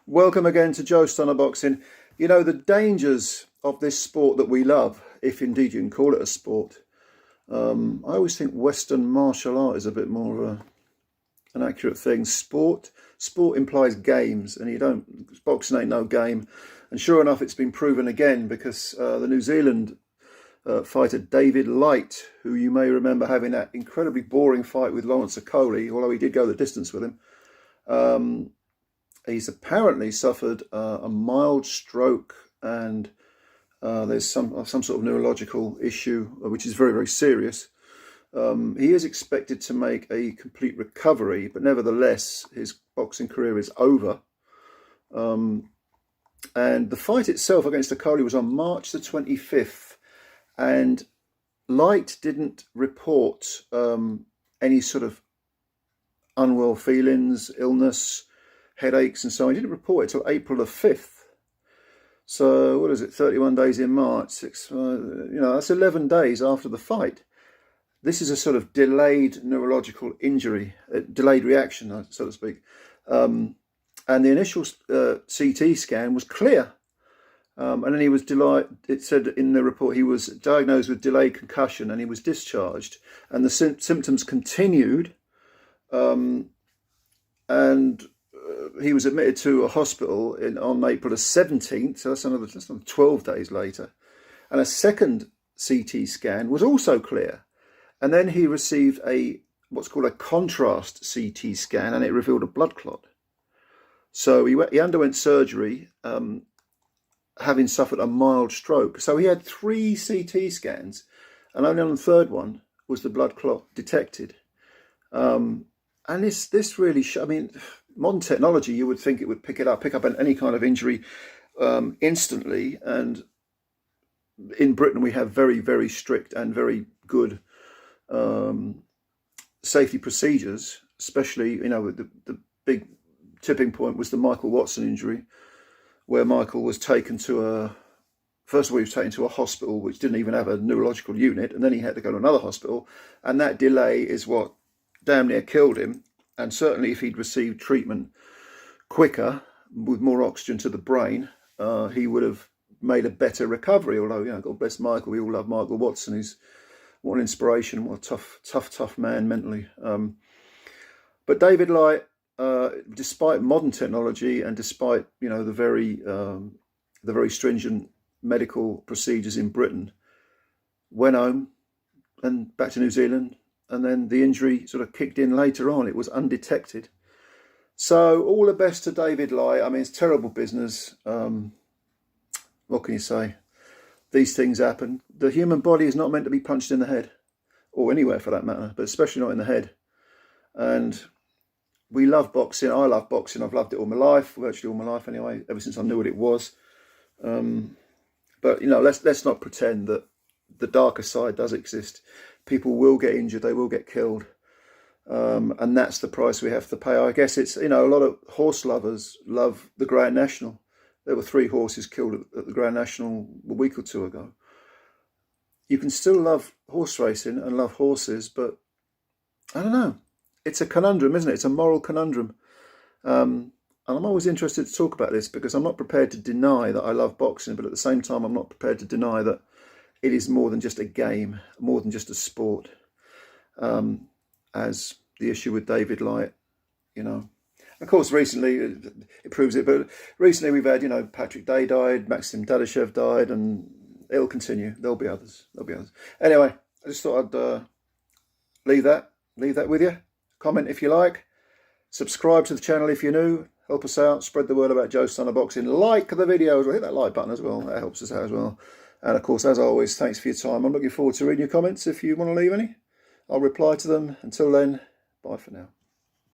Welcome again to Joe Stunner Boxing. You know, the dangers of this sport that we love, if indeed you can call it a sport. I always think Western martial art is a bit more of an accurate thing. Sport implies games, and boxing ain't no game. And sure enough, it's been proven again because the New Zealand fighter David Light, who you may remember having that incredibly boring fight with Lawrence Okolie, although he did go the distance with him. He's apparently suffered a mild stroke, and there's some sort of neurological issue, which is very, very serious. He is expected to make a complete recovery, but nevertheless, his boxing career is over. And the fight itself against Okolie was on March the 25th, and Light didn't report any sort of unwell feelings, illness, headaches and so on. He didn't report it till April the 5th. So what is it, 31 days in March, that's 11 days after the fight. This is a sort of delayed neurological injury, a delayed reaction, so to speak. And the initial CT scan was clear. And then he was it said in the report he was diagnosed with delayed concussion and he was discharged. And the symptoms continued. And he was admitted to a hospital on April the 17th, so that's another 12 days later. And a second CT scan was also clear. And then he received what's called a contrast CT scan, and it revealed a blood clot. So he underwent surgery, having suffered a mild stroke. So he had 3 CT scans, and only on the third one was the blood clot detected. And this really, modern technology, you would think it would pick up any kind of injury instantly. And in Britain, we have very, very strict and very good safety procedures, especially, the big tipping point was the Michael Watson injury, where Michael was taken to first of all, he was taken to a hospital which didn't even have a neurological unit, and then he had to go to another hospital. And that delay is what damn near killed him. And certainly if he'd received treatment quicker, with more oxygen to the brain, he would have made a better recovery. Although, God bless Michael, we all love Michael Watson. He's what an inspiration, what a tough man mentally. But David Light, despite modern technology and despite, the very stringent medical procedures in Britain, went home and back to New Zealand. And then the injury sort of kicked in later on. It was undetected. So all the best to David Light. It's terrible business. What can you say? These things happen. The human body is not meant to be punched in the head, or anywhere for that matter, but especially not in the head. And we love boxing. I love boxing. I've loved it all my life, virtually all my life anyway, ever since I knew what it was. But, let's not pretend that the darker side does exist. People will get injured, they will get killed, and that's the price we have to pay. I guess it's, a lot of horse lovers love the Grand National. There were 3 horses killed at the Grand National a week or 2 ago. You can still love horse racing and love horses, but I don't know. It's a conundrum, isn't it? It's a moral conundrum. And I'm always interested to talk about this because I'm not prepared to deny that I love boxing, but at the same time, I'm not prepared to deny that it is more than just a game, more than just a sport, as the issue with David Light, Of course, recently, it proves it, but recently we've had, Patrick Day died, Maxim Dadashev died, and it'll continue. There'll be others. Anyway, I just thought I'd leave that with you. Comment if you like. Subscribe to the channel if you're new. Help us out. Spread the word about Joe Stunner Boxing. Like the videos. Hit that like button as well. That helps us out as well. And of course, as always, thanks for your time. I'm looking forward to reading your comments. If you want to leave any, I'll reply to them. Until then, bye for now.